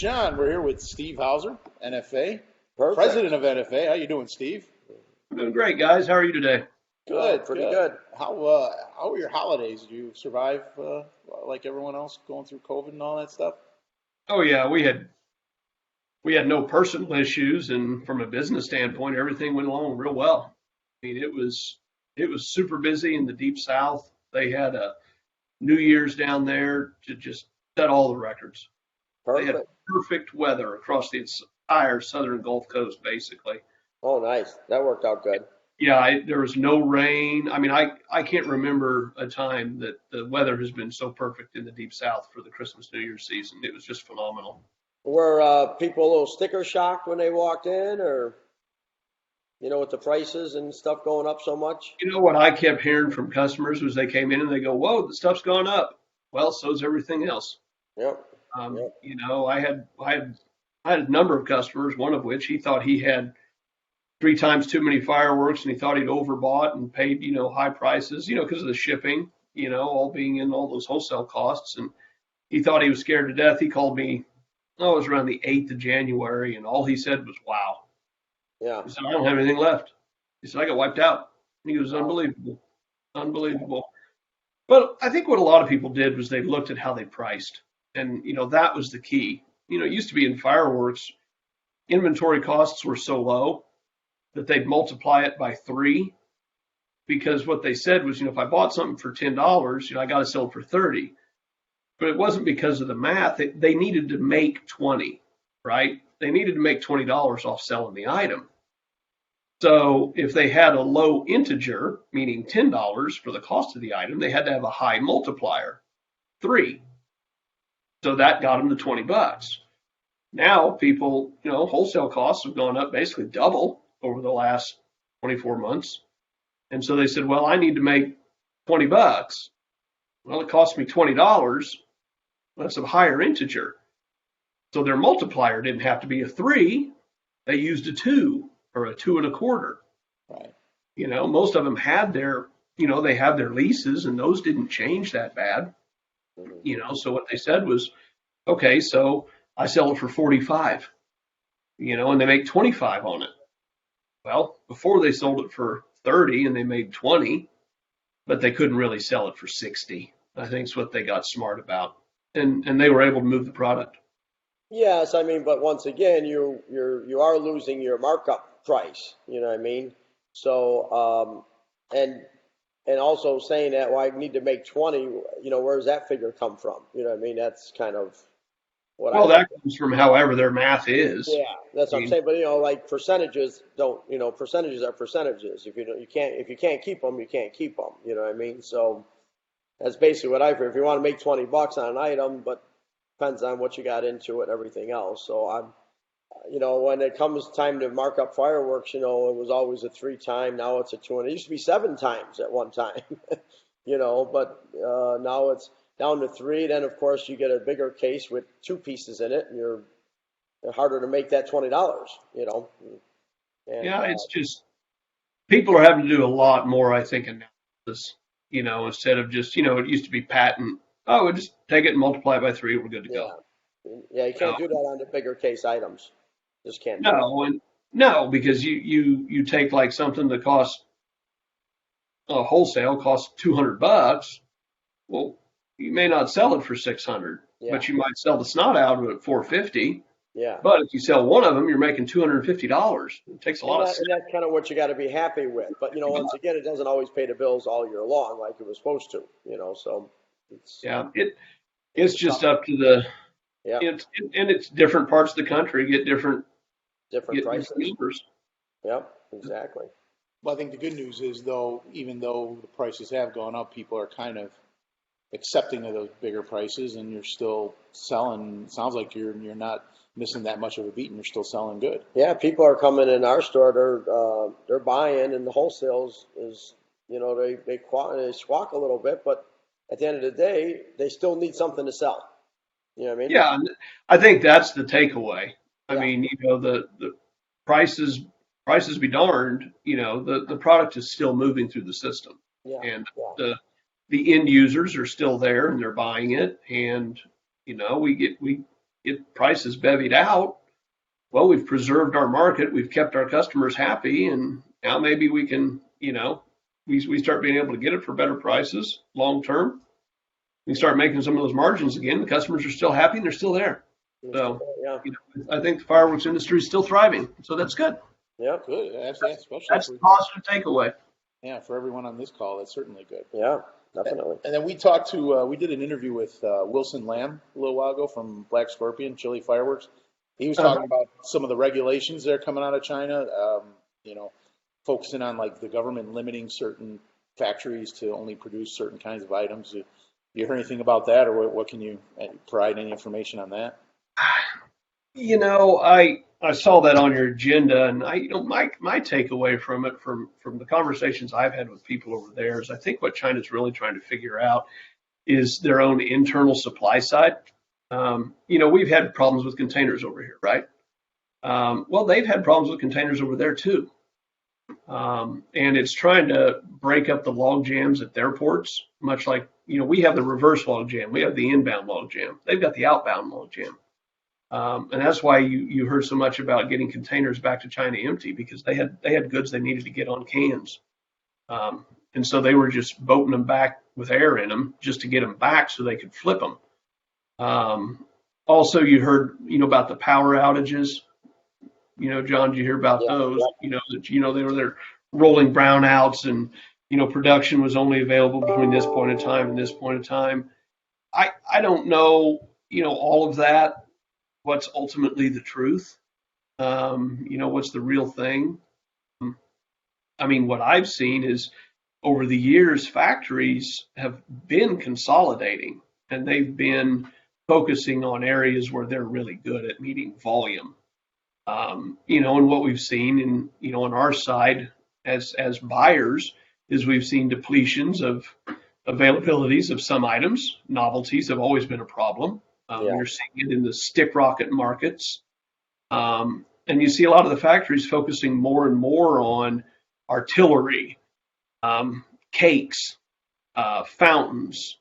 John, we're here with Steve Hauser, NFA, Perfect. President of NFA. How you doing, Steve? I'm doing great, guys. How are you today? Good, Pretty good. How were your holidays? Did you survive like everyone else going through COVID and all that stuff? Oh yeah, we had no personal issues, and from a business standpoint, everything went along real well. I mean, it was super busy in the Deep South. They had a New Year's down there to just set all the records. Perfect. They had perfect weather across the entire southern Gulf Coast, basically. Oh, nice. That worked out good. Yeah, there was no rain. I mean, I can't remember a time that the weather has been so perfect in the Deep South for the Christmas New Year's season. It was just phenomenal. Were people a little sticker shocked when they walked in, or, with the prices and stuff going up so much? You know what I kept hearing from customers was they came in and they go, "Whoa, the stuff's gone up." Well, so's everything else. Yep. I had a number of customers, one of which he thought he had 3 times too many fireworks, and he thought he'd overbought and paid, high prices, because of the shipping, all being in all those wholesale costs. And he thought he was scared to death. He called me, it was around the 8th of January, and all he said was, "Wow." Yeah. He said, "I don't have anything left." He said, "I got wiped out." And he was unbelievable. But I think what a lot of people did was they looked at how they priced. And, that was the key. It used to be in fireworks, inventory costs were so low that they'd multiply it by 3, because what they said was, if I bought something for $10, I got to sell it for 30. But it wasn't because of the math. They needed to make 20, right? They needed to make $20 off selling the item. So if they had a low integer, meaning $10 for the cost of the item, they had to have a high multiplier, 3. So that got them to $20. Now people, wholesale costs have gone up basically double over the last 24 months. And so they said, well, I need to make $20. Well, it cost me $20. That's a higher integer. So their multiplier didn't have to be a 3. They used a 2 or a 2 1/4. Right. Most of them had their, they have their leases, and those didn't change that bad. So what they said was, okay, so I sell it for 45, and they make 25 on it. Well, before they sold it for 30 and they made 20, but they couldn't really sell it for 60. I think is what they got smart about. And they were able to move the product. Yes, but once again, you are losing your markup price. You know what I mean? So, and also saying that, well, I need to make 20. Where does that figure come from? You know what I mean? That's kind of what. Well, that comes from however their math is. Yeah, that's what I'm saying. But like percentages don't. Percentages are percentages. If you can't keep them, you can't keep them. You know what I mean? So that's basically what I've heard. If you want to make $20 on an item, but depends on what you got into it and everything else. So I'm, when it comes time to mark up fireworks, it was always a 3 time. Now it's a 2, and it used to be 7 times at one time, but now it's down to 3. Then of course you get a bigger case with 2 pieces in it, and you're harder to make that $20, And, yeah, it's just people are having to do a lot more, I think, analysis, instead of just, it used to be patent. Oh, we'll just take it and multiply it by 3. We're good to go. Yeah, you can't do that on the bigger case items. Just can't. No, because you take like something that costs wholesale costs $200. Well, you may not sell it for $600, but you might sell the snot out of it at $450. Yeah. But if you sell one of them, you're making $250. It takes a lot of. And that's kind of what you got to be happy with. But once again, it doesn't always pay the bills all year long like it was supposed to. So. It's just up to the. Yeah. And it's different parts of the country get different prices. Numbers. Yep, exactly. Well, I think the good news is, though, even though the prices have gone up, people are kind of accepting of those bigger prices, and you're still selling. It sounds like you're not missing that much of a beat, and you're still selling good. Yeah, people are coming in our store. They're buying, and the wholesales is they squawk a little bit, but at the end of the day, they still need something to sell. You know what I mean? Yeah, I think that's the takeaway. I mean, the prices be darned, the product is still moving through the system. Yeah. And the end users are still there and they're buying it. And, we prices bevied out, well, we've preserved our market, we've kept our customers happy, and now maybe we can, we start being able to get it for better prices long term. We start making some of those margins again. The customers are still happy and they're still there. So, I think the fireworks industry is still thriving. So that's good. Yeah, Good. Especially That's the positive takeaway. yeah, for everyone on this call, that's certainly good. yeah, definitely. And then we did an interview with Wilson Lamb a little while ago from Black Scorpion, Chili Fireworks. He was talking about some of the regulations that are coming out of China, focusing on like the government limiting certain factories to only produce certain kinds of items. You heard anything about that, or what can you provide any information on that? I saw that on your agenda, and my takeaway from it, from the conversations I've had with people over there, is I think what China's really trying to figure out is their own internal supply side. We've had problems with containers over here, right? Well, they've had problems with containers over there too. And it's trying to break up the log jams at their ports, much like, we have the reverse log jam. We have the inbound log jam. They've got the outbound log jam. And that's why you heard so much about getting containers back to China empty, because they had goods they needed to get on cans. And so they were just boating them back with air in them just to get them back so they could flip them. Also, you heard, about the power outages. John, did you hear about those? They were there rolling brownouts, and, production was only available between this point in time and this point in time. I don't know, all of that, what's ultimately the truth. What's the real thing? I mean, what I've seen is over the years, factories have been consolidating, and they've been focusing on areas where they're really good at meeting volume. And what we've seen on our side as buyers is we've seen depletions of availabilities of some items. Novelties have always been a problem. You're seeing it in the stick rocket markets. And you see a lot of the factories focusing more and more on artillery, cakes, fountains,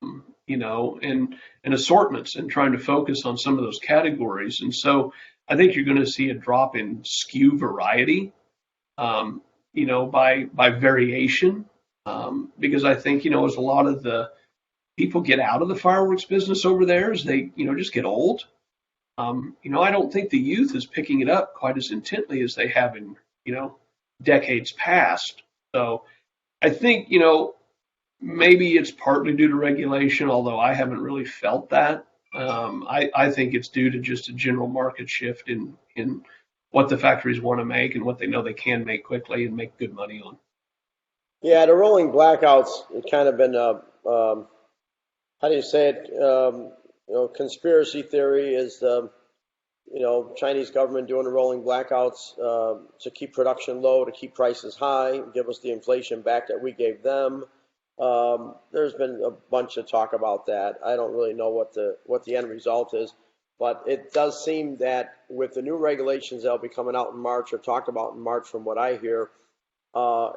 and assortments, and trying to focus on some of those categories. And so I think you're going to see a drop in SKU variety, by variation, because I think, as a lot of the people get out of the fireworks business over there, as they, just get old. I don't think the youth is picking it up quite as intently as they have in, decades past. So I think, maybe it's partly due to regulation, although I haven't really felt that. I think it's due to just a general market shift in what the factories want to make and what they know they can make quickly and make good money on. Yeah, the rolling blackouts, it kind of been how do you say it? Conspiracy theory is the, Chinese government doing the rolling blackouts to keep production low, to keep prices high, give us the inflation back that we gave them. There's been a bunch of talk about that. I don't really know what the end result is, but it does seem that with the new regulations that'll be coming out in March, or talked about in March from what I hear,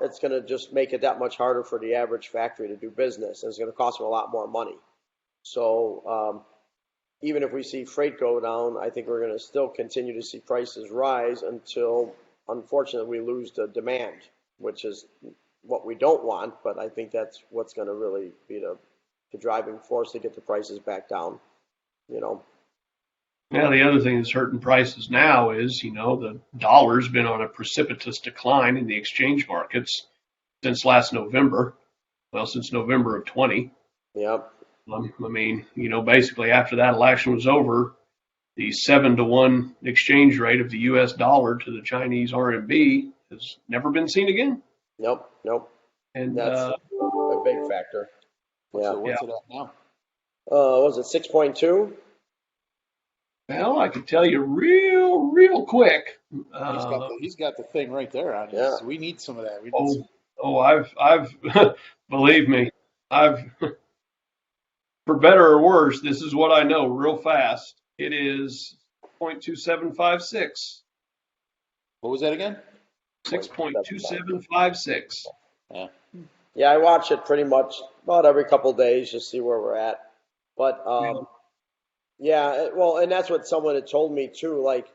it's going to just make it that much harder for the average factory to do business, and it's going to cost them a lot more money. So even if we see freight go down, I think we're going to still continue to see prices rise until, unfortunately, we lose the demand, which is what we don't want. But I think that's what's going to really be the driving force to get the prices back down. Yeah, the other thing that's hurting prices now is, the dollar's been on a precipitous decline in the exchange markets since last November. Well, since November of 20. Yep. Basically after that election was over, the 7-to-1 exchange rate of the U.S. dollar to the Chinese RMB has never been seen again. Nope. And that's a big factor. What's it at now? Was it 6.2? Well, I can tell you real quick. He's got the thing right there on Yeah. us. We need some of that. I've believe me, for better or worse, this is what I know real fast. It is 0.2756. What was that again? 6.2756. Yeah, I watch it pretty much about every couple of days, just see where we're at. But Yeah, well, and that's what someone had told me too. Like,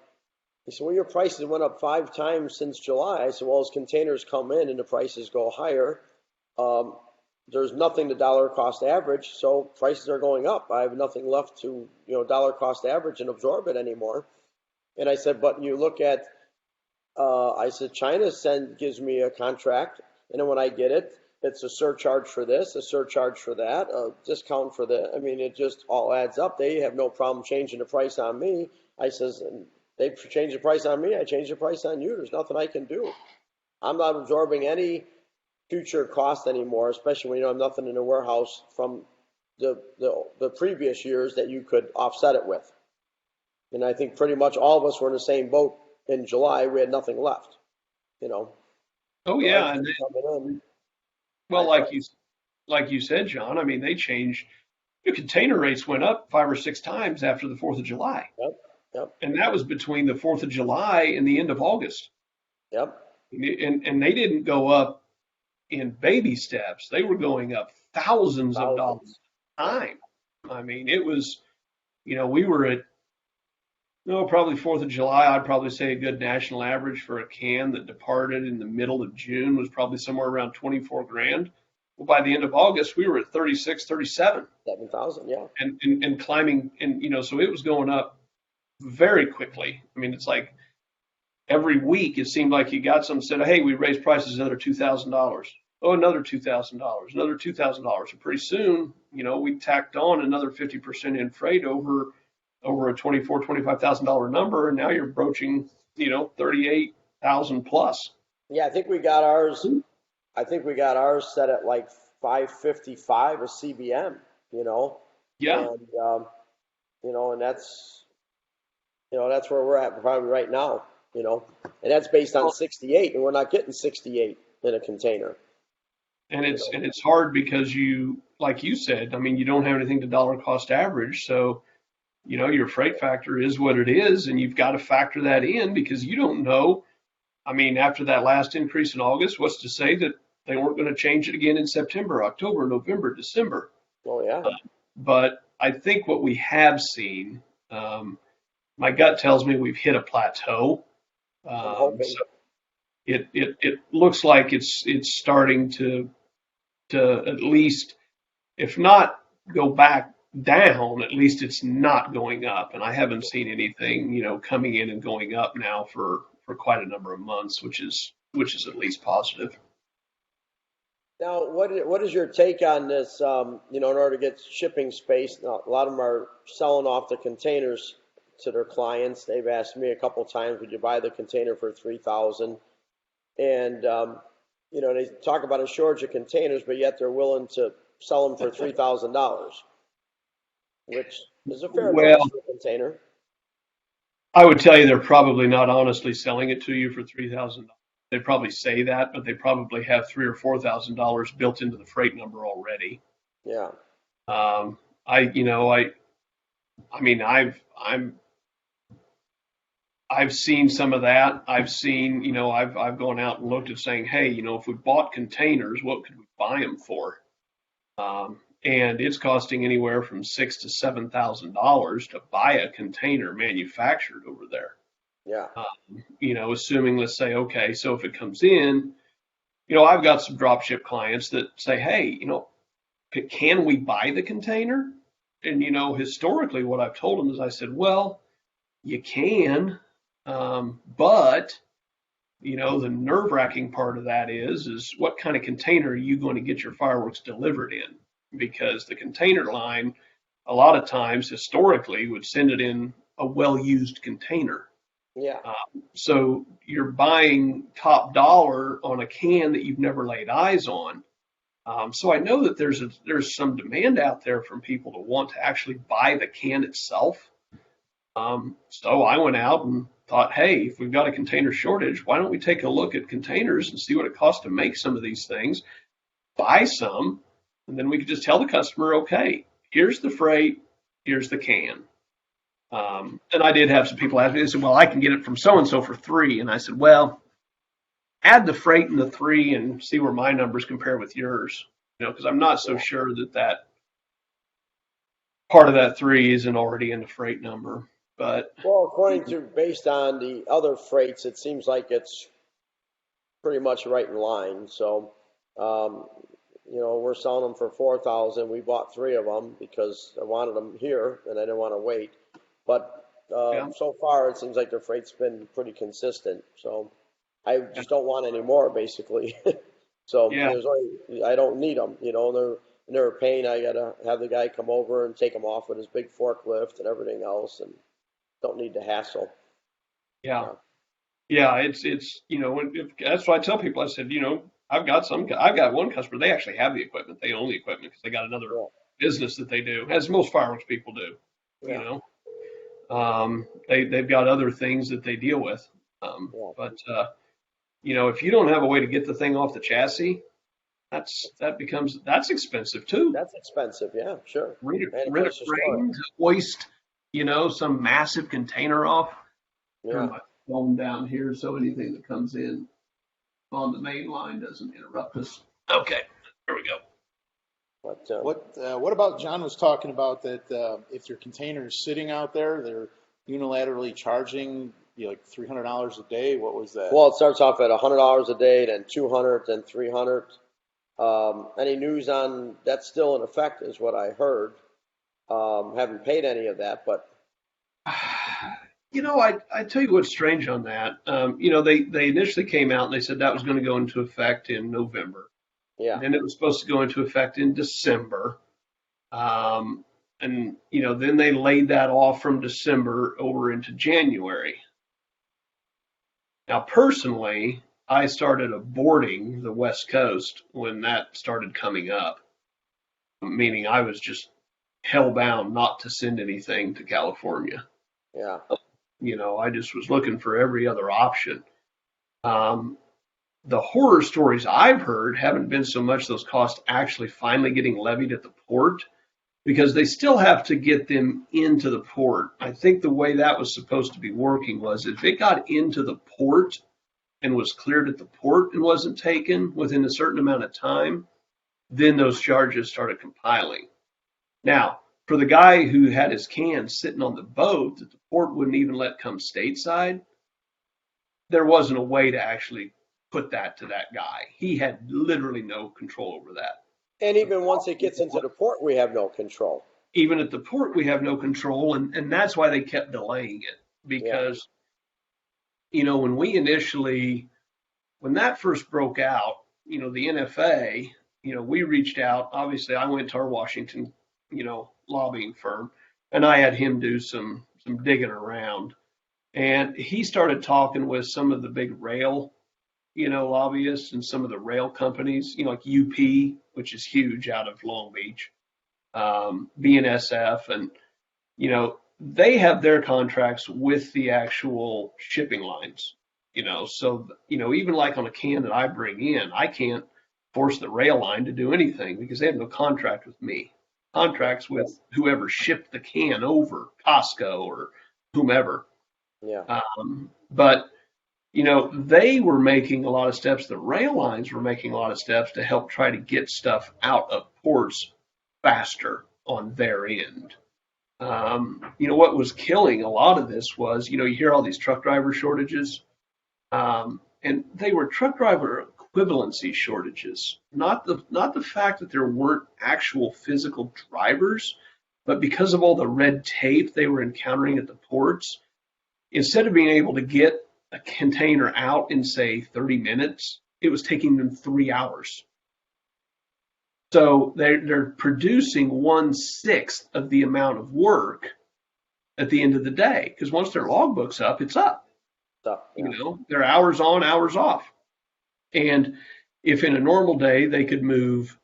he said, well, your prices went up 5 times since July. I said, well, as containers come in and the prices go higher, um, there's nothing to dollar cost average, so prices are going up. I have nothing left to, dollar cost average and absorb it anymore. And I said, but you look at, I said, China gives me a contract, and then when I get it, it's a surcharge for this, a surcharge for that, a discount for that. I mean, it just all adds up. They have no problem changing the price on me. I says, and they change the price on me, I change the price on you. There's nothing I can do. I'm not absorbing any future cost anymore, especially when you don't have nothing in the warehouse from the previous years that you could offset it with. And I think pretty much all of us were in the same boat in July. We had nothing left, Oh yeah, and well, like you said, John. I mean, they changed. The container rates went up 5 or 6 times after the 4th of July. Yep. And that was between the 4th of July and the end of August. Yep. And they didn't go up in baby steps. They were going up thousands of dollars a time. I mean, it was, we were at, probably 4th of July, I'd probably say a good national average for a can that departed in the middle of June was probably somewhere around 24 grand. Well, by the end of August, we were at 36, 37. 7,000, yeah. And climbing, and, so it was going up very quickly. I mean, it's like every week it seemed like you got some said, hey, we raised prices another $2,000. Oh, another $2,000, another $2,000. And pretty soon, we tacked on another 50% in freight over a $24,000, $25,000 number, and now you're broaching, 38,000 plus. Yeah, I think we got ours set at like 555 a CBM, Yeah. And that's where we're at probably right now, and that's based on 68, and we're not getting 68 in a container. And it's hard because like you said, I mean, you don't have anything to dollar cost average, so your freight factor is what it is, and you've got to factor that in because you don't know. I mean, after that last increase in August, what's to say that they weren't going to change it again in September, October, November, December? Oh, yeah. But I think what we have seen, my gut tells me we've hit a plateau. So it looks like it's starting to at least, if not go back down, at least it's not going up. And I haven't seen anything, coming in and going up now for quite a number of months, which is at least positive. Now, what is your take on this? In order to get shipping space, a lot of them are selling off the containers to their clients. They've asked me a couple of times, would you buy the container for $3,000? And they talk about a shortage of containers, but yet they're willing to sell them for $3,000, which is a fair price for a container. I would tell you they're probably not honestly selling it to you for $3,000. They probably say that, but they probably have $3,000 or $4,000 built into the freight number already. Yeah. I've seen some of that. I've seen, I've gone out and looked at saying, hey, if we bought containers, what could we buy them for? And it's costing anywhere from $6,000 to $7,000 to buy a container manufactured over there. Yeah. Assuming, let's say, okay, so if it comes in, I've got some drop ship clients that say, hey, can we buy the container? And, historically what I've told them is I said, well, you can, but, the nerve wracking part of that is what kind of container are you going to get your fireworks delivered in? Because the container line, a lot of times historically would send it in a well-used container. Yeah. So you're buying top dollar on a can that you've never laid eyes on. So I know that there's some demand out there from people to want to actually buy the can itself. So I went out and thought, hey, if we've got a container shortage, why don't we take a look at containers and see what it costs to make some of these things, buy some, and then we could just tell the customer, okay, here's the freight, here's the can. And I did have some people ask me, they said, well, I can get it from so-and-so for $3. And I said, well, add the freight and the $3 and see where my numbers compare with yours, because I'm not so sure that part of that 3 isn't already in the freight number. But Well, based on the other freights, it seems like it's pretty much right in line. So, um, we're selling them for 4,000. We bought 3 of them because I wanted them here and I didn't want to wait. But yeah, so far, it seems like the freight's been pretty consistent. So I just don't want any more, basically. So yeah, I don't need them. They're a pain. I gotta have the guy come over and take them off with his big forklift and everything else, and don't need the hassle. yeah. Yeah, it's that's why I tell people. I said, I've got one customer. They actually have the equipment. They own the equipment because they got another Yeah, business that they do, as most fireworks people do. You yeah, know, they've got other things that they deal with. yeah. But if you don't have a way to get the thing off the chassis, that's expensive too. That's expensive. Yeah, sure. And a Rent a place to store crane to hoist, some massive container off. it. Turn Yeah. my phone down here so anything that comes in on the main line doesn't interrupt us. Okay, there we go. But What about John was talking about that if your container is sitting out there, they're unilaterally charging you like $300 a day. What was that? well, it starts off at $100 a day, then 200, then 300. Any news on that's still in effect is what I heard. Haven't paid any of that, but I tell you what's strange on that. They initially came out and they said that was going to go into effect in November. yeah, Then it was supposed to go into effect in December. And then they laid that off from December over into January. Now, personally, I started aborting the West Coast when that started coming up, meaning I was just hellbound not to send anything to California. yeah, I just was looking for every other option. The horror stories I've heard haven't been so much those costs actually finally getting levied at the port, because they still have to get them into the port. I think the way that was supposed to be working was if it got into the port and was cleared at the port and wasn't taken within a certain amount of time, then those charges started compiling. Now, for the guy who had his cans sitting on the boat that the port wouldn't even let come stateside, there wasn't a way to actually put that to that guy. He had literally no control over that. and even once it gets into the port, we have no control. Even at the port, we have no control, and that's why they kept delaying it. Because, when that first broke out, the NFA, we reached out. Obviously, I went to our Washington, lobbying firm, and I had him do some digging around. And he started talking with some of the big rail, lobbyists and some of the rail companies, like UP, which is huge out of Long Beach, BNSF, and, they have their contracts with the actual shipping lines, so, even like on a can that I bring in, I can't force the rail line to do anything because they have no contract with me. Contracts with whoever shipped the can over, Costco or whomever. Yeah, But they were making a lot of steps. The rail lines were making a lot of steps to help try to get stuff out of ports faster on their end. What was killing a lot of this was, you hear all these truck driver shortages, and they were truck driver equivalency shortages, not the fact that there weren't actual physical drivers, but because of all the red tape they were encountering at the ports, instead of being able to get a container out in, say, 30 minutes, it was taking them 3 hours. So they're producing 1/6 of the amount of work at the end of the day, because once their logbook's up, it's up. so, yeah. They're hours on, hours off. And if in a normal day they could move,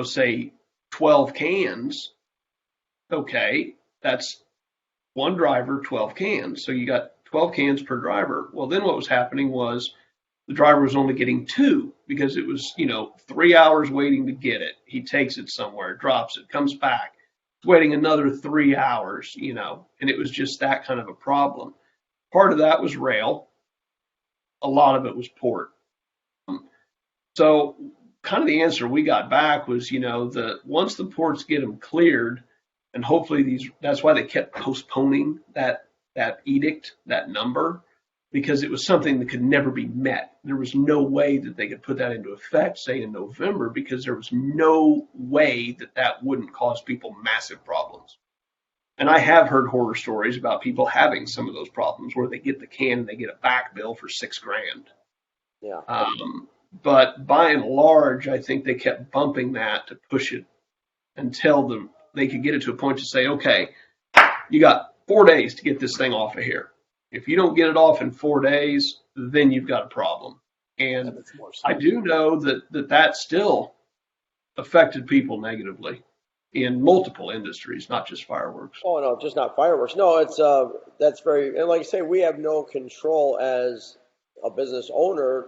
say 12 cans, okay, that's one driver, 12 cans. So you got 12 cans per driver. Well, then what was happening was the driver was only getting 2 because it was, 3 hours waiting to get it. He takes it somewhere, drops it, comes back, waiting another 3 hours, and it was just that kind of a problem. Part of that was rail. A lot of it was port. So kind of the answer we got back was, once the ports get them cleared, And hopefully that's why they kept postponing that edict, that number, because it was something that could never be met. There was no way that they could put that into effect, say in November, because there was no way that wouldn't cause people massive problems. And I have heard horror stories about people having some of those problems where they get the can and they get a back bill for $6,000. Yeah. But by and large, I think they kept bumping that to push it until they could get it to a point to say, okay, you got 4 days to get this thing off of here. If you don't get it off in 4 days, then you've got a problem. And I do know that still affected people negatively in multiple industries, not just fireworks. Oh, no, just not fireworks. No, it's that's very, and like I say, we have no control as a business owner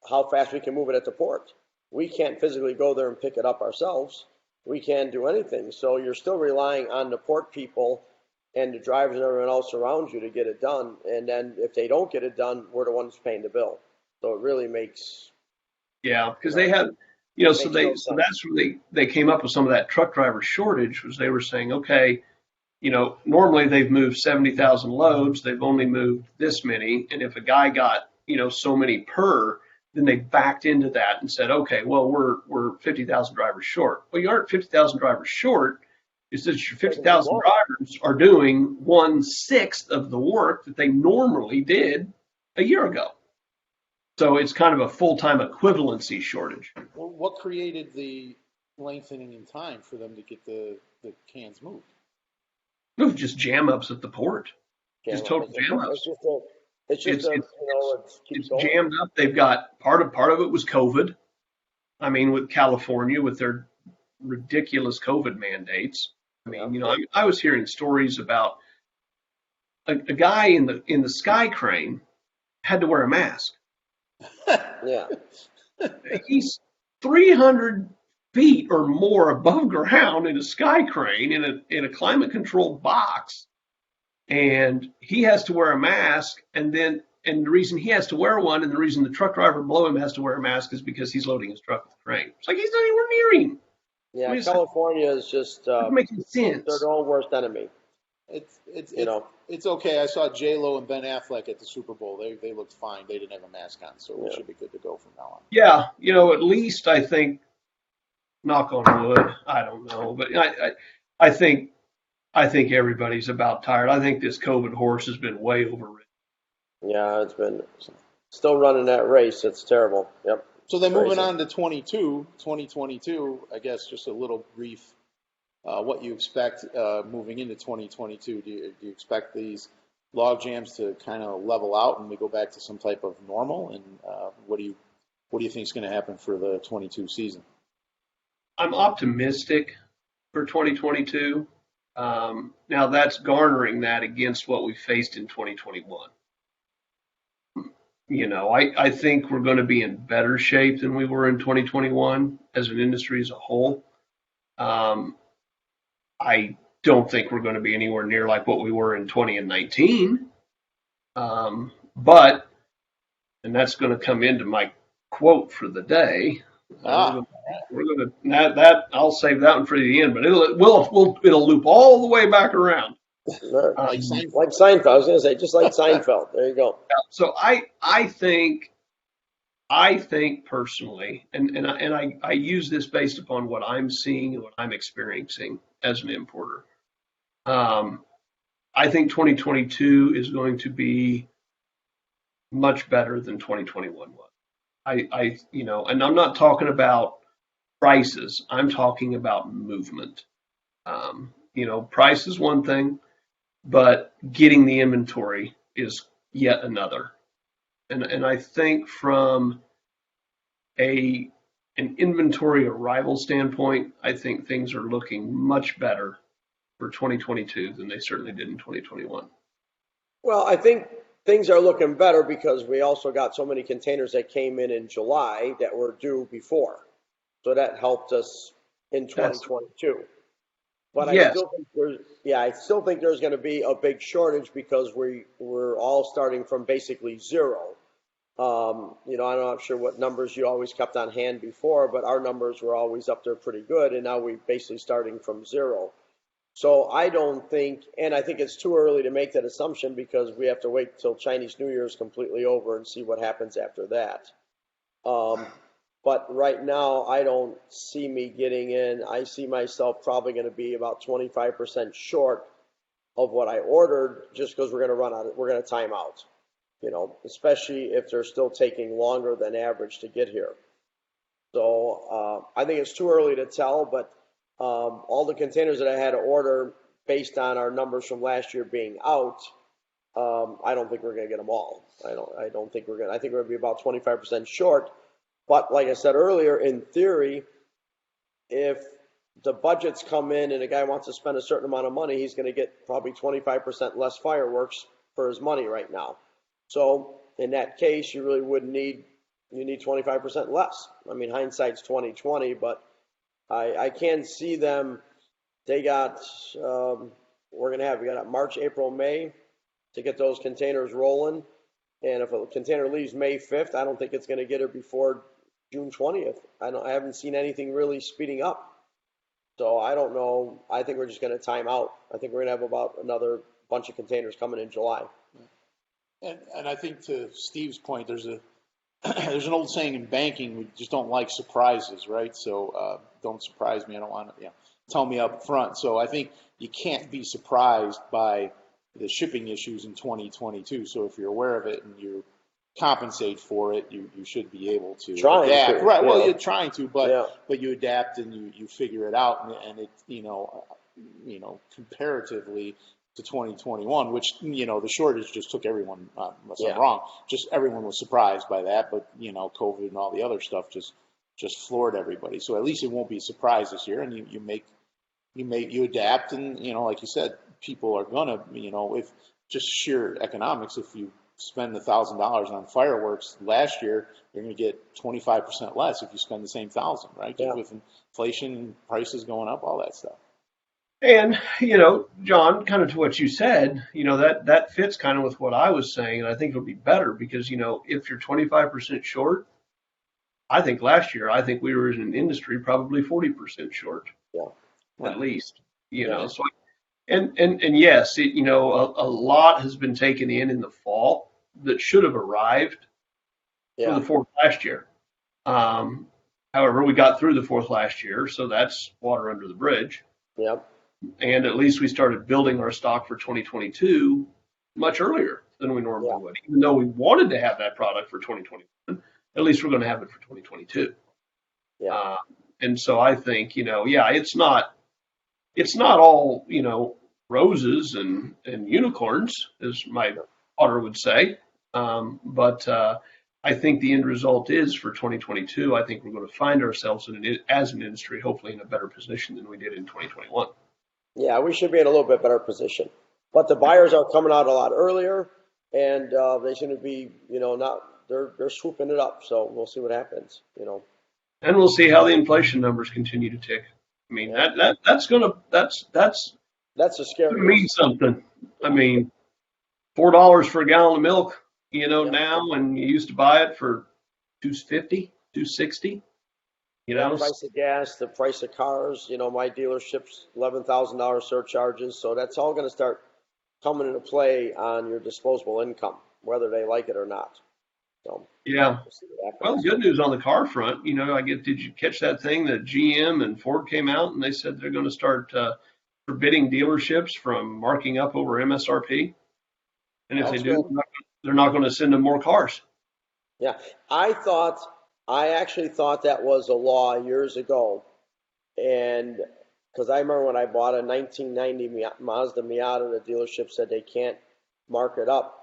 how fast we can move it at the port. We can't physically go there and pick it up ourselves. We can't do anything. So you're still relying on the port people and the drivers and everyone else around you to get it done. And then if they don't get it done, we're the ones paying the bill. So it really makes. Yeah, because they had, so that's where they came up with some of that truck driver shortage, was they were saying, okay, normally they've moved 70,000 loads, they've only moved this many, and if a guy got, so many per, then they backed into that and said, okay, well, we're 50,000 drivers short. Well, you aren't 50,000 drivers short. It's that your 50,000 drivers are doing 1/6 of the work that they normally did a year ago. So it's kind of a full-time equivalency shortage. Well, what created the lengthening in time for them to get the cans moved? It was just jam-ups at the port. Just total jam-ups. It's jammed up. They've got part of it was COVID. I mean, with California, with their ridiculous COVID mandates. I mean, I was hearing stories about a guy in the sky crane had to wear a mask. Yeah. He's 300 feet or more above ground in a sky crane in a climate controlled box. And he has to wear a mask, and the reason he has to wear one, and the reason the truck driver below him has to wear a mask, is because he's loading his truck with a crane. It's like he's not anywhere near him. Yeah, California is just making sense. They're their own worst enemy. It's okay. I saw J-Lo and Ben Affleck at the Super Bowl. They looked fine. They didn't have a mask on, so we should be good to go from now on. Yeah, at least I think, knock on wood, I don't know, but I think everybody's about tired. I think this COVID horse has been way overridden. Yeah, it's been still running that race. It's terrible. Yep. So then moving on to 2022, I guess just a little brief, what you expect moving into 2022. Do you expect these log jams to kind of level out and we go back to some type of normal? And what do you think is going to happen for the 22 season? I'm optimistic for 2022. Now that's garnering that against what we faced in 2021. I think we're going to be in better shape than we were in 2021 as an industry as a whole. I don't think we're going to be anywhere near like what we were in 20 and 19. And that's going to come into my quote for the day. We're going to I'll save that one for the end, but it'll loop all the way back around. Like Seinfeld. I was going to say, just like Seinfeld. There you go. So I think personally, and I use this based upon what I'm seeing and what I'm experiencing as an importer. I think 2022 is going to be much better than 2021 was. And I'm not talking about prices. I'm talking about movement. Price is one thing, but getting the inventory is yet another. And I think from an inventory arrival standpoint, I think things are looking much better for 2022 than they certainly did in 2021. Well, I think things are looking better because we also got so many containers that came in July that were due before. So that helped us in 2022. But yes. I still think there's going to be a big shortage because we're all starting from basically zero. I'm not sure what numbers you always kept on hand before, but our numbers were always up there pretty good, and now we're basically starting from zero. So I don't think, and I think it's too early to make that assumption because we have to wait till Chinese New Year is completely over and see what happens after that. But right now, I don't see me getting in. I see myself probably going to be about 25% short of what I ordered just because we're going to time out, especially if they're still taking longer than average to get here. So I think it's too early to tell, but all the containers that I had to order based on our numbers from last year being out, I don't think we're going to get them all. I don't think we're going to. I think we're going to be about 25% short. But like I said earlier, in theory, if the budgets come in and a guy wants to spend a certain amount of money, he's going to get probably 25% less fireworks for his money right now. So in that case, you really wouldn't need. You need 25% less. I mean, hindsight's 20/20, but I can see them. They got we got March, April, May to get those containers rolling. And if a container leaves May 5th, I don't think it's going to get her before June 20th. I haven't seen anything really speeding up. So I don't know. I think we're just going to time out. I think we're going to have about another bunch of containers coming in July. And I think to Steve's point, there's an old saying in banking, we just don't like surprises, right? So don't surprise me. I don't want to, tell me up front. So I think you can't be surprised by the shipping issues in 2022. So if you're aware of it and you compensate for it, you should be able to adapt. Right. Well, you're trying to, but you adapt and you figure it out, and it comparatively to 2021, which the shortage just took everyone. Unless I'm wrong, just everyone was surprised by that. But COVID and all the other stuff just floored everybody. So at least it won't be a surprise this year, and you adapt, and like you said, people are gonna if just sheer economics, if you spend $1,000 on fireworks last year, you're gonna get 25% less if you spend the same $1,000, right? Just with inflation and prices going up, all that stuff. And, John, kind of to what you said, that fits kind of with what I was saying. And I think it'll be better because, if you're 25% short, I think last year, we were in an industry probably 40% short, at least, So, and yes, a lot has been taken in the fall that should have arrived for the 4th last year. However, we got through the 4th last year, so that's water under the bridge. Yep. And at least we started building our stock for 2022 much earlier than we normally would. Even though we wanted to have that product for 2021, at least we're going to have it for 2022. Yeah. And so I think, it's not all, roses and unicorns, as my daughter would say. But I think the end result is for 2022, I think we're going to find ourselves as an industry, hopefully in a better position than we did in 2021. Yeah, we should be in a little bit better position. But the buyers are coming out a lot earlier, and they seem to be, they're swooping it up. So we'll see what happens, And we'll see how the inflation numbers continue to tick. I mean, that's a scary. Mean something. I mean, $4 for a gallon of milk, now, and you used to buy it for $2.50, $2.60. The price of gas, the price of cars, my dealership's $11,000 surcharges. So that's all going to start coming into play on your disposable income, whether they like it or not. So yeah. Well, good news on the car front. Did you catch that thing that GM and Ford came out and they said they're going to start forbidding dealerships from marking up over MSRP? And if they do, they're not going to send them more cars. Yeah. I actually thought that was a law years ago. And because I remember when I bought a 1990 Mazda Miata, the dealership said they can't mark it up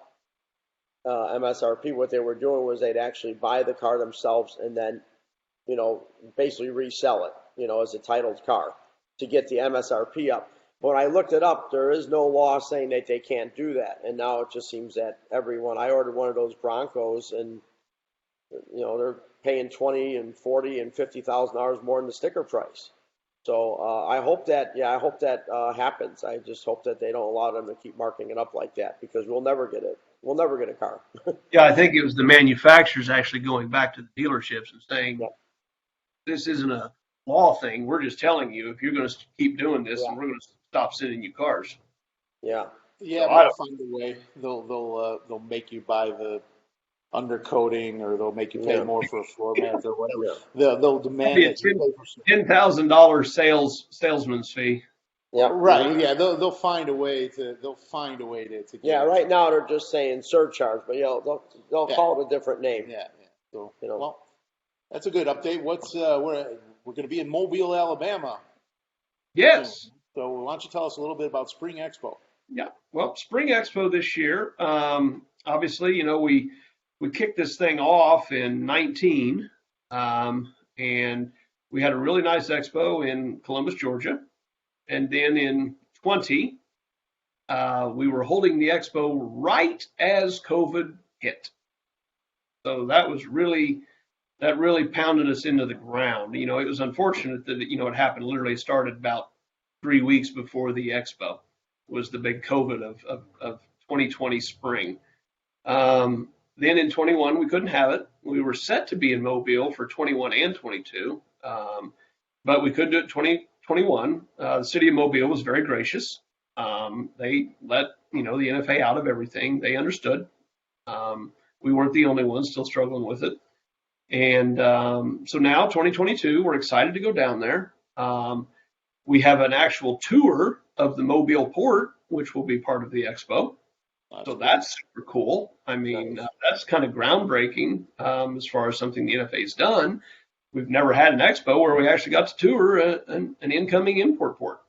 MSRP. What they were doing was they'd actually buy the car themselves and then, basically resell it, as a titled car to get the MSRP up. When I looked it up, there is no law saying that they can't do that. And now it just seems that I ordered one of those Broncos and, they're paying $20,000 and $40,000 and $50,000 more than the sticker price. So I hope that happens. I just hope that they don't allow them to keep marking it up like that because we'll never get it. We'll never get a car. Yeah, I think it was the manufacturers actually going back to the dealerships and saying, this isn't a law thing. We're just telling you if you're going to keep doing this, and we're going to stop sending you cars. Yeah. Yeah, So but they'll find a way. They'll make you buy the undercoating, or they'll make you pay more for a floor mat or whatever. Yeah. They'll demand Maybe that you pay for some. $10,000 salesman's fee. Yeah. Right. Yeah. They'll find a way to. They'll find a way to get. Yeah. Right now they're just saying surcharge, but they'll call it a different name. Yeah. So You know. well, that's a good update. What's we're going to be in Mobile, Alabama. Yes. So why don't you tell us a little bit about Spring Expo? Yeah. Well, Spring Expo this year, obviously, we kicked this thing off in 19, and we had a really nice expo in Columbus, Georgia. And then in 20, we were holding the expo right as COVID hit. So that really pounded us into the ground. It was unfortunate that, it happened literally. It started about 3 weeks before the expo was the big COVID of 2020 spring. Then in 21, we couldn't have it. We were set to be in Mobile for 21 and 22, but we couldn't do it 2021. The city of Mobile was very gracious. They let, the NFA out of everything. They understood. We weren't the only ones still struggling with it. And so now 2022, we're excited to go down there. We have an actual tour of the Mobile port, which will be part of the expo. So that's super cool. I mean, that's kind of groundbreaking as far as something the NFA's done. We've never had an expo where we actually got to tour an incoming import port.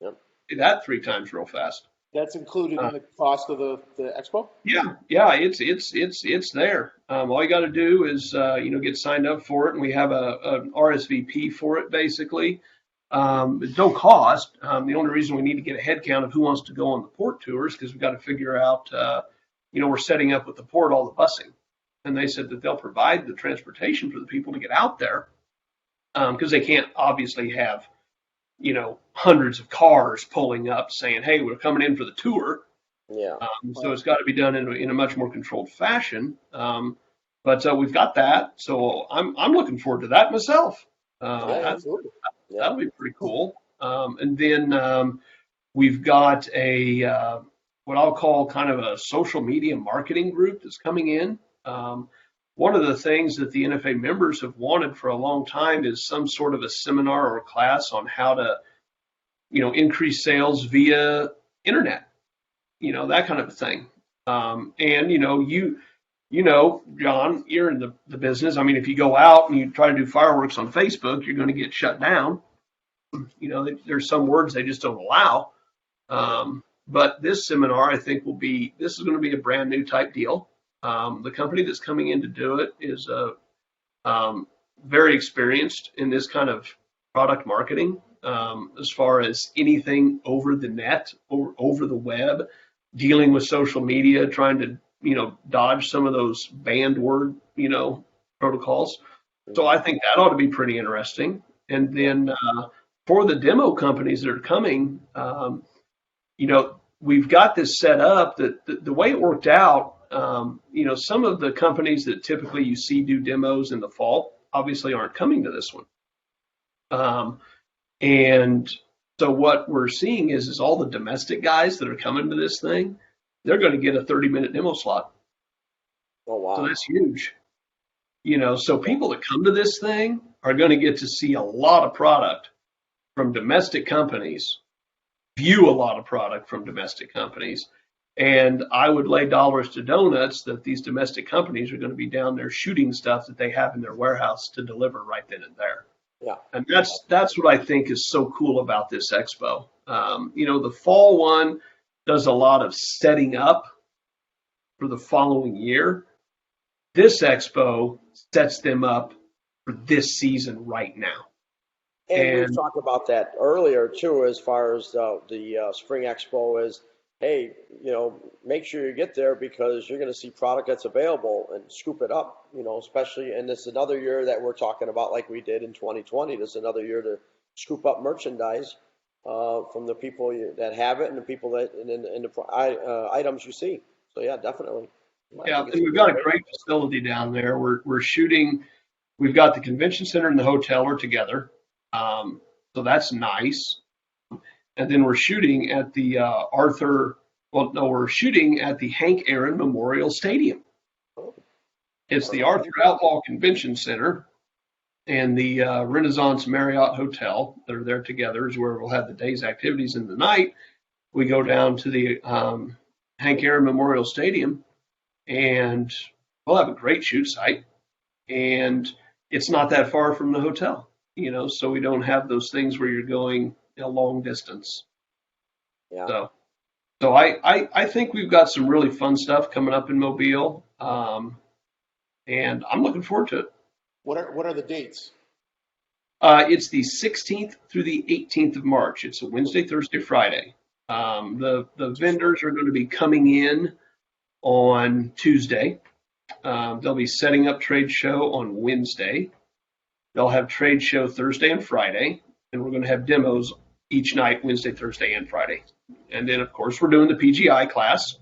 Yep. Did that 3 times real fast. That's included in the cost of the expo? Yeah, it's there. All you got to do is get signed up for it, and we have a RSVP for it basically. It's no cost. The only reason we need to get a head count of who wants to go on the port tours because we've got to figure out, we're setting up with the port all the busing. And they said that they'll provide the transportation for the people to get out there because they can't obviously have, hundreds of cars pulling up saying, hey, we're coming in for the tour. Yeah. So it's got to be done in a much more controlled fashion. But we've got that. So I'm looking forward to that myself. Absolutely. That'll be pretty cool. And then we've got a what I'll call kind of a social media marketing group that's coming in. One of the things that the NFA members have wanted for a long time is some sort of a seminar or a class on how to, increase sales via internet, that kind of a thing. And, John, you're in the business. I mean, if you go out and you try to do fireworks on Facebook, you're going to get shut down. There's some words they just don't allow. But this seminar, I think, this is going to be a brand new type deal. The company that's coming in to do it is very experienced in this kind of product marketing, as far as anything over the net or over the web, dealing with social media, trying to dodge some of those banned word, protocols. So I think that ought to be pretty interesting. And then for the demo companies that are coming, we've got this set up that the way it worked out, some of the companies that typically you see do demos in the fall obviously aren't coming to this one. And so what we're seeing is all the domestic guys that are coming to this thing, they're going to get a 30-minute demo slot. Oh, wow. So that's huge. So people that come to this thing are going to get to see a lot of product from domestic companies, view a lot of product from domestic companies. And I would lay dollars to donuts that these domestic companies are going to be down there shooting stuff that they have in their warehouse to deliver right then and there. Yeah. And that's what I think is so cool about this expo. The fall one does a lot of setting up for the following year. This expo sets them up for this season right now. And we've talked about that earlier too, as far as the Spring Expo is, hey, make sure you get there because you're going to see product that's available and scoop it up, especially, and this is another year that we're talking about like we did in 2020. This is another year to scoop up merchandise from the people that have it and the people that and the items you see. So yeah, definitely. Yeah, and we've got a great facility down there. We're shooting. We've got the convention center and the hotel are together, so that's nice. And then we're shooting at the we're shooting at the Hank Aaron Memorial Stadium. It's the Arthur Outlaw Convention Center and the Renaissance Marriott Hotel. They're there together is where we'll have the day's activities, and the night we go down to the Hank Aaron Memorial Stadium, and we'll have a great shoot site. And it's not that far from the hotel, so we don't have those things where you're going a long distance. Yeah. So I think we've got some really fun stuff coming up in Mobile, and I'm looking forward to it. What are the dates? It's the 16th through the 18th of March. It's a Wednesday, Thursday, Friday. The vendors are going to be coming in on Tuesday. They'll be setting up trade show on Wednesday. They'll have trade show Thursday and Friday, and we're going to have demos each night, Wednesday, Thursday, and Friday. And then, of course, we're doing the PGI class.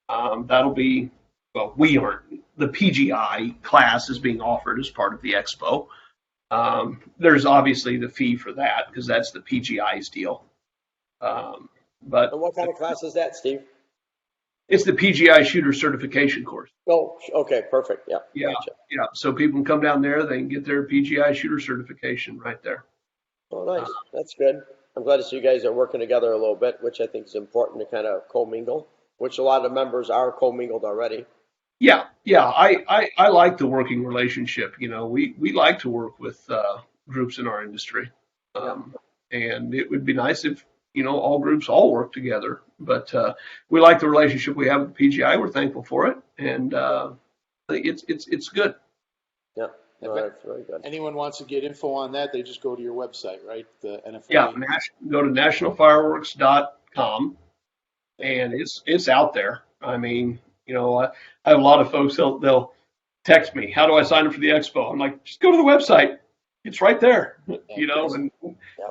That'll be, we aren't. The PGI class is being offered as part of the Expo. There's obviously the fee for that because that's the PGI's deal. But And what kind of class is that, Steve? it's the PGI shooter certification course. Oh, okay, perfect. Yeah. Yeah, Gotcha. yeah. So people can come down there, they can get their PGI shooter certification right there. Oh, nice. That's good. I'm glad to see you guys are working together a little bit, which I think is important to kind of commingle, which a lot of members are commingled already. Yeah. I like the working relationship. We like to work with groups in our industry, and it would be nice if all groups all work together. But we like the relationship we have with the PGI. We're thankful for it, and it's good. Yeah, no, that's very good. Anyone wants to get info on that, they just go to your website, right? The NFA. Yeah, go to nationalfireworks.com, and it's out there. I mean, I have a lot of folks, they'll text me, how do I sign up for the Expo? I'm like, just go to the website. It's right there, and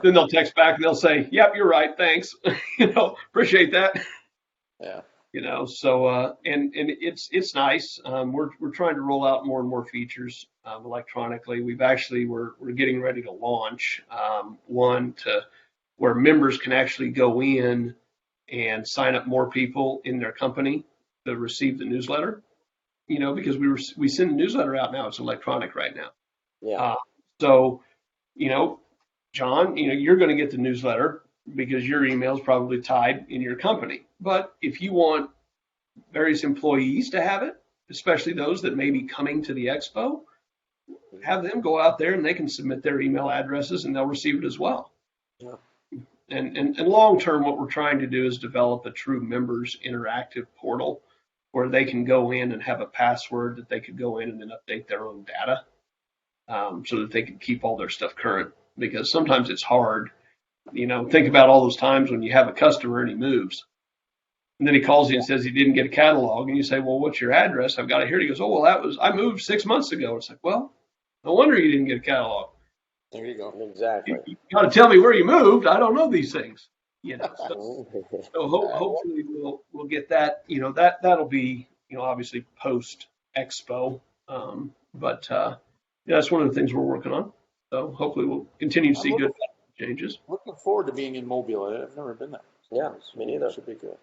then they'll text back and they'll say, yep, you're right. Thanks. Appreciate that. Yeah. So, and it's nice. We're trying to roll out more and more features electronically. We're getting ready to launch one where members can actually go in and sign up more people in their company to receive the newsletter, because we send the newsletter out now. It's electronic right now. Yeah. So, John, you're going to get the newsletter because your email is probably tied in your company. But if you want various employees to have it, especially those that may be coming to the Expo, have them go out there and they can submit their email addresses and they'll receive it as well. Yeah. And long term, what we're trying to do is develop a true members interactive portal where they can go in and have a password that they could go in and then update their own data so that they can keep all their stuff current. Because sometimes it's hard, think about all those times when you have a customer and he moves. And then he calls you and says he didn't get a catalog. And you say, well, what's your address? I've got it here. He goes, oh, well, I moved 6 months ago. It's like, well, no wonder you didn't get a catalog. There you go. Exactly. You got to tell me where you moved. I don't know these things. So hopefully we'll get that. That'll be obviously post Expo. But that's one of the things we're working on. So hopefully we'll continue to see good changes. Looking forward to being in Mobile. I've never been there. Yeah, me neither. Should be good.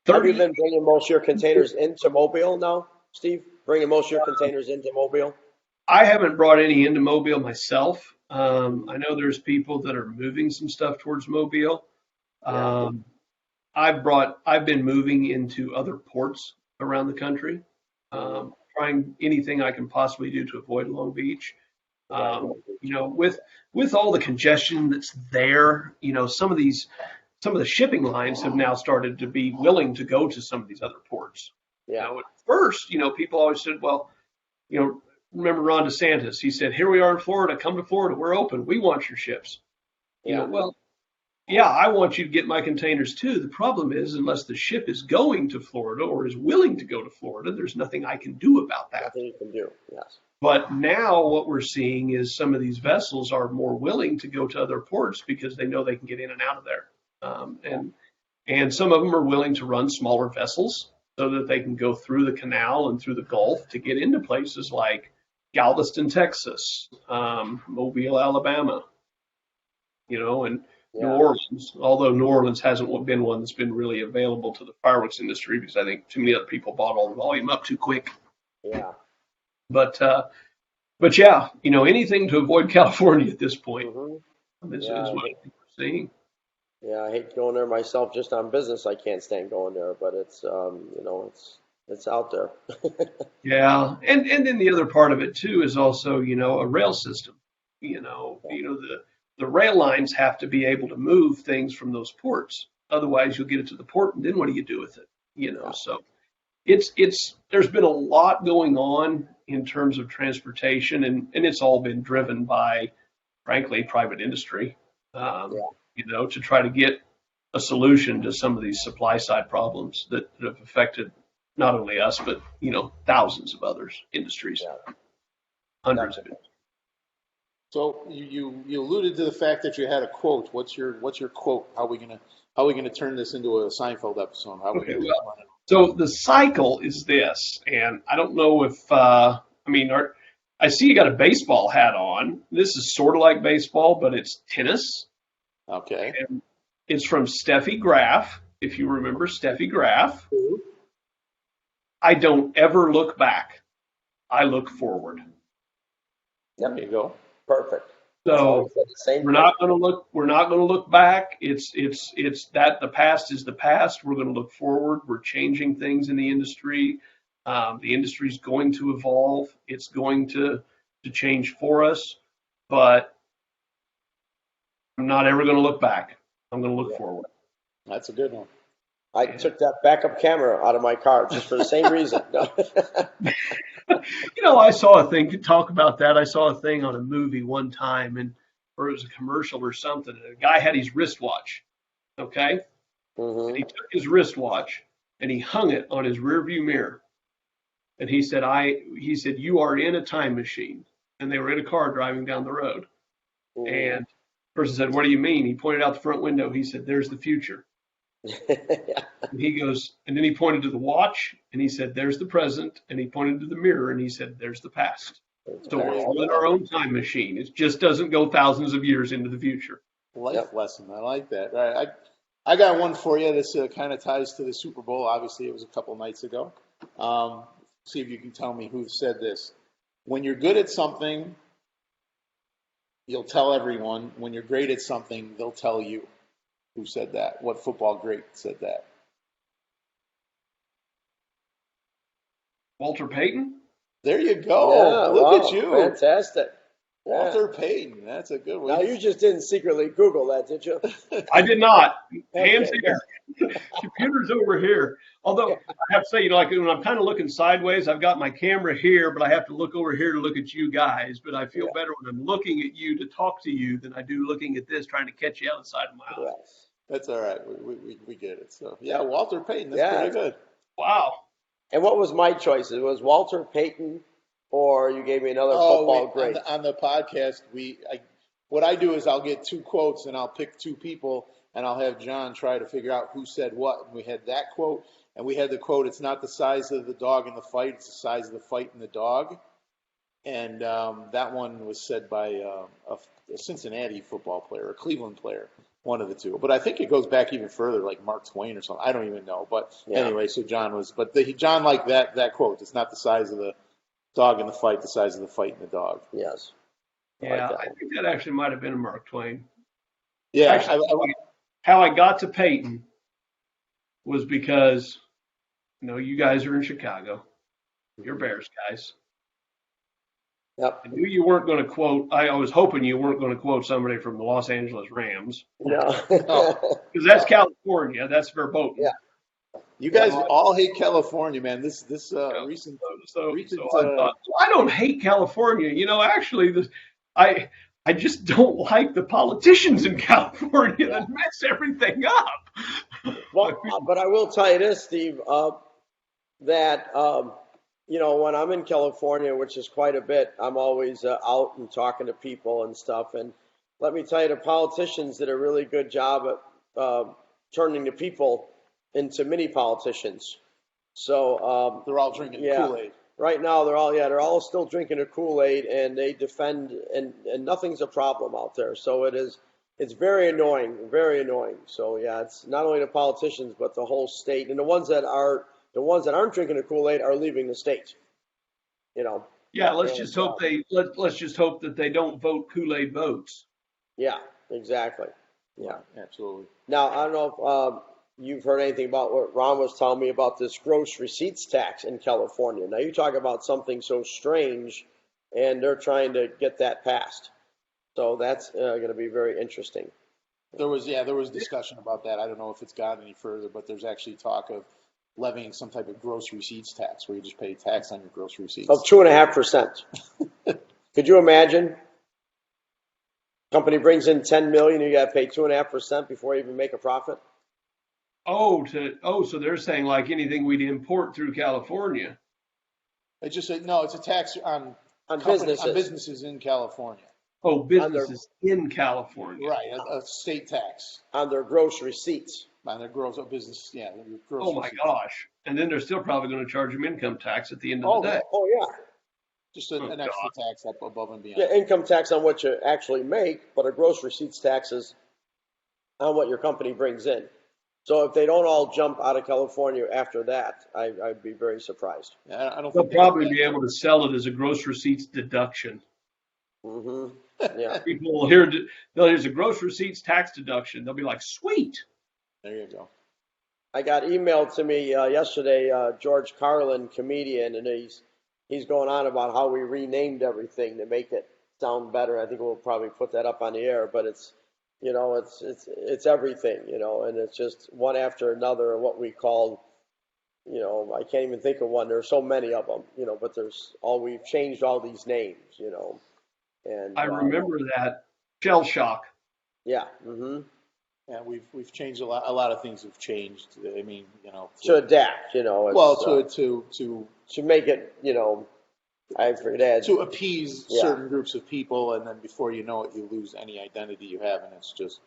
Have you been bringing most of your containers into Mobile now, Steve? Bringing most of your containers into Mobile? I haven't brought any into Mobile myself. I know there's people that are moving some stuff towards Mobile. I've been moving into other ports around the country, trying anything I can possibly do to avoid Long Beach. With all the congestion that's there, some of the shipping lines have now started to be willing to go to some of these other ports. Yeah. At first, people always said, well, remember Ron DeSantis? He said, here we are in Florida. Come to Florida. We're open. We want your ships. Yeah. I want you to get my containers too. The problem is, unless the ship is going to Florida or is willing to go to Florida, there's nothing I can do about that. Nothing you can do. Yes. But now what we're seeing is some of these vessels are more willing to go to other ports because they know they can get in and out of there. And some of them are willing to run smaller vessels so that they can go through the canal and through the Gulf to get into places like Galveston, Texas, Mobile, Alabama, and New Orleans, although New Orleans hasn't been one that's been really available to the fireworks industry because I think too many other people bought all the volume up too quick. Yeah. But yeah, anything to avoid California at this point is what we're seeing. Yeah, I hate going there myself just on business. I can't stand going there, but it's it's out there. Yeah, and then the other part of it too is also a rail system. The rail lines have to be able to move things from those ports. Otherwise, you'll get it to the port, and then what do you do with it? So there's been a lot going on in terms of transportation, and it's all been driven by, frankly, private industry. To try to get a solution to some of these supply side problems that have affected not only us, but, thousands of others, industries, hundreds of industries. So you alluded to the fact that you had a quote. What's your quote? How are we gonna turn this into a Seinfeld episode? So the cycle is this, and I don't know if I see you got a baseball hat on. This is sort of like baseball, but it's tennis. Okay. And it's from Steffi Graf, if you remember Steffi Graf. I don't ever look back. I look forward. There you go. Perfect. So we're not going to look back. It's that the past is the past. We're going to look forward. We're changing things in the industry. The industry's going to evolve. It's going to change for us, but I'm not ever going to look back. I'm going to look forward. That's a good one. I took that backup camera out of my car just for the same reason. I saw a thing to talk about that. I saw a thing on a movie one time, or it was a commercial or something. And a guy had his wristwatch, okay? And he took his wristwatch and he hung it on his rearview mirror. And he said, "You are in a time machine." And they were in a car driving down the road. And the person said, "What do you mean?" He pointed out the front window. He said, "There's the future." And he goes, and then he pointed to the watch and he said, "There's the present." And he pointed to the mirror and he said, "There's the past." So we're all in our own time machine. It just doesn't go thousands of years into the future. Life lesson. I like that. All right. I got one for you. This kind of ties to the Super Bowl. Obviously, it was a couple nights ago. See if you can tell me who said this. When you're good at something, you'll tell everyone. When you're great at something, they'll tell you. Who said that? What football great said that? Walter Payton? There you go. Yeah, Look at you. Fantastic. Walter Payton. That's a good one. Now, you just didn't secretly Google that, did you? I did not. Hands here. Computer's over here. Although I have to say, like when I'm kind of looking sideways, I've got my camera here, but I have to look over here to look at you guys. But I feel better when I'm looking at you to talk to you than I do looking at this, trying to catch you out of the side of my eye. That's all right. We get it. So, yeah, Walter Payton. That's pretty good. Wow. And what was my choice? It was Walter Payton, or you gave me another football great. On the podcast, what I do is I'll get two quotes and I'll pick two people and I'll have John try to figure out who said what. And we had that quote and we had the quote, "It's not the size of the dog in the fight, it's the size of the fight in the dog." And that one was said by a Cincinnati football player, a Cleveland player, one of the two. But I think it goes back even further, like Mark Twain or something. I don't even know. But anyway, so John liked that quote. It's not the size of the dog in the fight, the size of the fight in the dog. Yes. Yeah, I think that actually might have been a Mark Twain. Yeah. Actually, how I got to Payton was because, you guys are in Chicago. You're Bears guys. Yep. I knew you weren't going to quote. I was hoping you weren't going to quote somebody from the Los Angeles Rams. No. Because that's California. That's verboten. Yeah. You guys all hate California, man. This recent. So I thought, I don't hate California. Actually, I just don't like the politicians in California that mess everything up. Well, but I will tell you this, Steve, that when I'm in California, which is quite a bit, I'm always out and talking to people and stuff. And let me tell you, the politicians did a really good job at turning the people into mini politicians. So they're all drinking Kool-Aid. Right now, they're all still drinking a Kool-Aid, and they defend, and nothing's a problem out there. So it is It's very annoying, very annoying. So yeah, it's not only the politicians but the whole state, and the ones that aren't drinking the Kool-Aid are leaving the state. You know. Yeah, let's And just hope let's just hope that they don't vote Kool-Aid votes. yeah, exactly. Yeah. Absolutely. Now I don't know if you've heard anything about what Ron was telling me about this gross receipts tax in California. Now you talk about something so strange, and they're trying to get that passed. So that's going to be very interesting. There was discussion about that. I don't know if it's gone any further, but there's actually talk of levying some type of gross receipts tax where you just pay tax on your gross receipts. Of 2.5%. Could you imagine? Company brings in 10 million, you got to pay 2.5% before you even make a profit. So they're saying like anything we'd import through California. They just said no. It's a tax on businesses in California. Oh, businesses in California. Right, a state tax. On their gross receipts. On their gross business, yeah. Gross oh, my receipts. gosh. And then they're still probably going to charge them income tax at the end of the day. Oh, yeah. Just an extra tax up above and beyond. Yeah, income tax on what you actually make, but a gross receipts tax is on what your company brings in. So if they don't all jump out of California after that, I'd be very surprised. Yeah, I don't They'll think probably be able to sell it as a gross receipts deduction. Mm-hmm. Yeah. People will hear there's a gross receipts tax deduction. They'll be like, sweet. There you go. I got emailed to me yesterday, George Carlin, comedian, and he's going on about how we renamed everything to make it sound better. I think we'll probably put that up on the air, but it's everything, and it's just one after another of what we call, I can't even think of one. There's so many of them, but we've changed all these names, and I remember that shell shock. Yeah. Mm-hmm. Yeah, we've changed a lot. A lot of things have changed. I mean, to adapt, to make it, I forget to appease certain groups of people, and then before you know it, you lose any identity you have, and it's just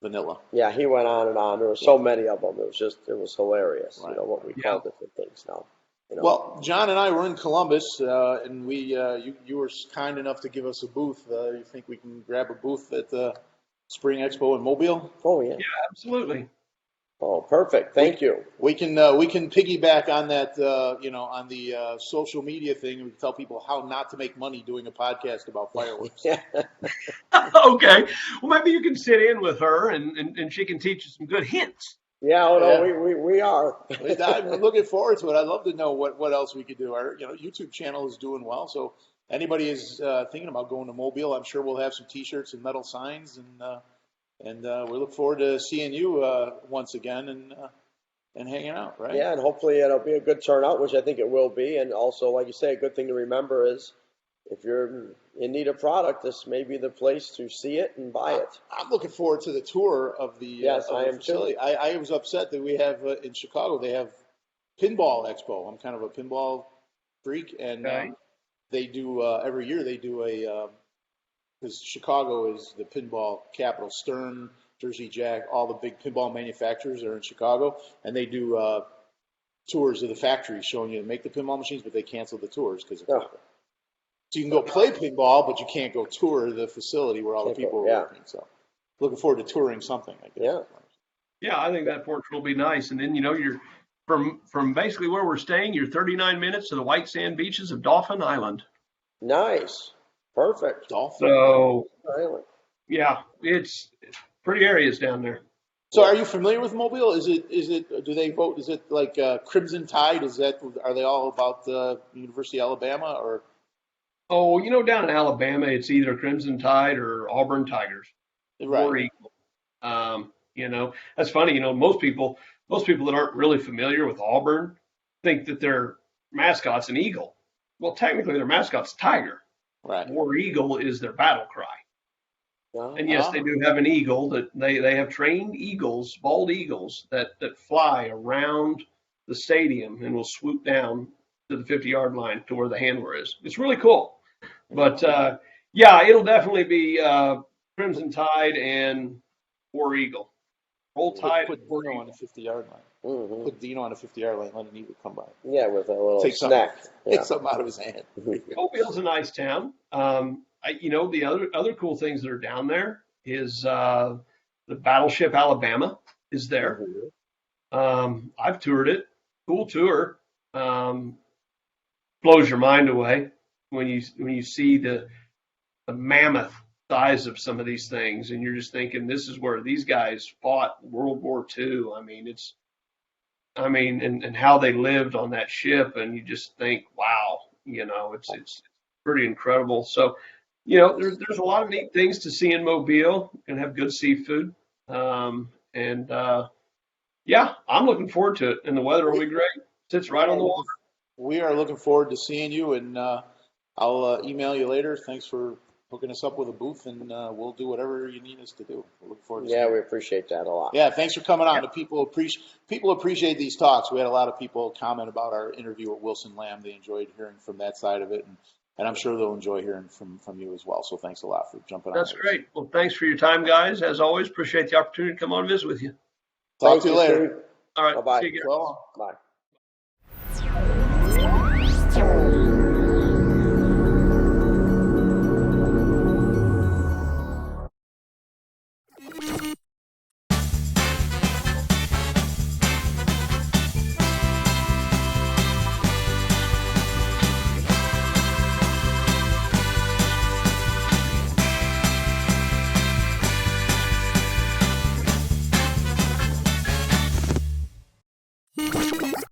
vanilla. Yeah, he went on and on. There were so many of them. It was hilarious. Right. What we call different things now. Well, John and I were in Columbus, and you were kind enough to give us a booth. You think we can grab a booth at the Spring Expo in Mobile? Oh yeah. Yeah, absolutely. Oh, perfect. Thank you. We can piggyback on that, on the social media thing, and we can tell people how not to make money doing a podcast about fireworks. Yeah. Okay. Well, maybe you can sit in with her, and she can teach you some good hints. Yeah. Oh no, we are. I'm looking forward to it. I'd love to know what else we could do. Our YouTube channel is doing well, so anybody is thinking about going to Mobile, I'm sure we'll have some T-shirts and metal signs, and we look forward to seeing you once again and hanging out, right? Yeah, and hopefully it'll be a good turnout, which I think it will be. And also, like you say, a good thing to remember is if you're in need of product, this may be the place to see it and buy it. I'm looking forward to the tour of the yes, I am facility. too. I was upset that we have in Chicago they have Pinball Expo. I'm kind of a pinball freak, and they do every year they do a because Chicago is the pinball capital. Stern, Jersey Jack, all the big pinball manufacturers are in Chicago, and they do tours of the factories showing you to make the pinball machines, but they canceled the tours because of COVID. So you can go play pinball, but you can't go tour the facility where all the people are working. So looking forward to touring something, I guess. Yeah, I think that portrait will be nice. And then, you're from basically where we're staying, you're 39 minutes to the white sand beaches of Dauphin Island. Nice. Perfect. Dolphin. So, Island. yeah, it's pretty areas down there. So are you familiar with Mobile? Is it, do they vote, is it like Crimson Tide? Are they all about University of Alabama or? Oh, down in Alabama, it's either Crimson Tide or Auburn Tigers. Right. Or Eagle. That's funny. Most people that aren't really familiar with Auburn think that their mascot's an eagle. Well, technically their mascot's tiger. Right. War Eagle is their battle cry. And yes, they do have an eagle that they have trained eagles, bald eagles that fly around the stadium and will swoop down to the 50-yard line to where the handler is. It's really cool. But it'll definitely be Crimson Tide and War Eagle. Roll Tide. Put Dino on the 50-yard line. Mm-hmm. Put Dino on the 50-yard line. Let an eagle come by. Yeah, with a little snack. Take something out of his hand. Mobile's a nice town. The other cool things that are down there the Battleship Alabama is there. I've toured it. Cool tour. Blows your mind away when you see the mammoth size of some of these things, and you're just thinking, this is where these guys fought World War II. And how they lived on that ship, and you just think, wow, it's pretty incredible. So, there's a lot of neat things to see in Mobile. Gonna have good seafood, I'm looking forward to it, and the weather will be great. Sits right on the water. We are looking forward to seeing you, and I'll email you later. Thanks for hooking us up with a booth, and we'll do whatever you need us to do. We'll look forward to seeing we appreciate that a lot. Yeah, thanks for coming on. People appreciate these talks. We had a lot of people comment about our interview with Wilson Lamb. They enjoyed hearing from that side of it, and I'm sure they'll enjoy hearing from you as well. So thanks a lot for jumping on. That's great. Well, thanks for your time, guys. As always, appreciate the opportunity to come on and visit with you. Talk to you later. All right. Bye-bye. See you again. So long. Bye.